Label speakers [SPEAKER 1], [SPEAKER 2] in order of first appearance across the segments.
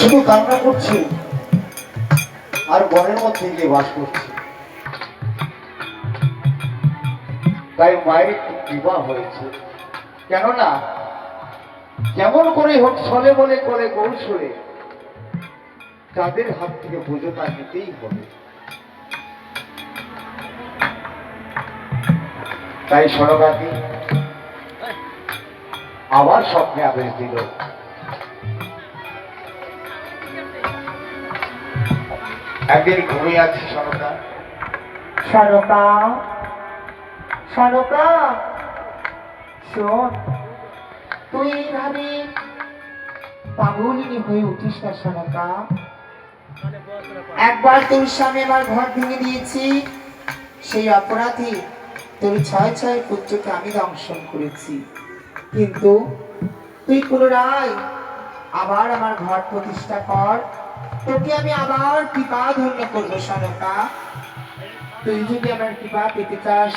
[SPEAKER 1] শুধু কান্না করছে আর বনের মধ্যে গিয়ে বাস করছে। তাই মায়ের একটু বিবাহ হয়েছে, কেননা যেমন করে হোক ছলে বলে করে কৌশলে তাদের হাত থেকে বোঝাটা নিতেই হবে। তাই সরকারি আবার স্বপ্নে আদেশ দিল, একদিন ঘুমিয়ে আছি সরকা,
[SPEAKER 2] সনকা, সনকা, শোন, তুই এইভাবে পাগলিনী হয়ে উঠিস না সনকা। একবার তোর স্বামী আমার ঘর ভেঙে দিয়েছি, সেই অপরাধে তোর ছয় ছয় পুত্রকে আমি দংশন করেছি, কিন্তু তুই পুনরায় আবার আমার ঘর প্রতিষ্ঠা কর, তোকে আমি আবার কৃপা ধন্য করবো সনকা। তুই যদি আমার কৃপা পেতে চাস,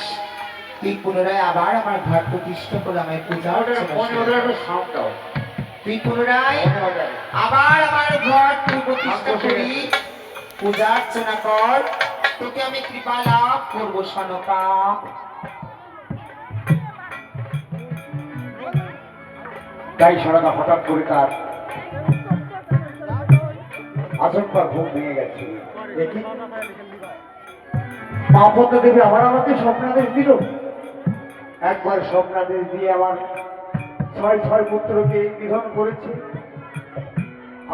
[SPEAKER 2] তুই পুনরায় আবার আমার ঘর প্রতিষ্ঠা করে আমায় পূজা তুই পুনরায় আবার আমার ঘর তুই প্রতিষ্ঠা করি, পূজা অর্চনা কর, তোকে আমি কৃপা লাভ করবো সনকা।
[SPEAKER 1] তাই সরকা হঠাৎ করে তার আচমকা ঘুম ভেঙে গেছে। দেখি মাপত দেবী আবার আমাকে স্বপ্নাদেশ দিল, একবার স্বপ্নাদেশ দিয়ে আমার ছয় ছয় পুত্রকে নিধন করেছে,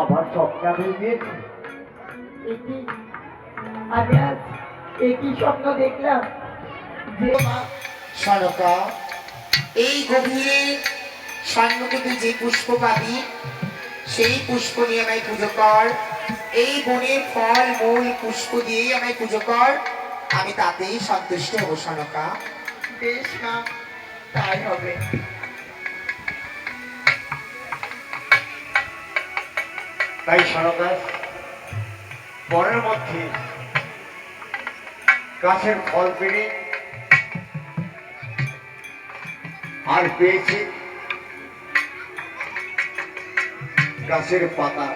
[SPEAKER 1] আবার স্বপ্নাদেশ দিয়েছে।
[SPEAKER 2] আমি আজ একই স্বপ্ন দেখলাম যে সনকা, এই গভীরে সন্মুখে যে পুষ্প পাবি সেই পুষ্প নিয়ে আমায় পুজো কর, এই বনের ফল মূল পুষ্প দিয়েই আমায় পুজো কর, আমি তাতেই সন্তুষ্ট হব সনকা। বেশ মা, তাই হবে।
[SPEAKER 1] তাই সরকা বনের মধ্যে গাছের ফল পেড়ে আর পেয়েছে গাছের পাতা।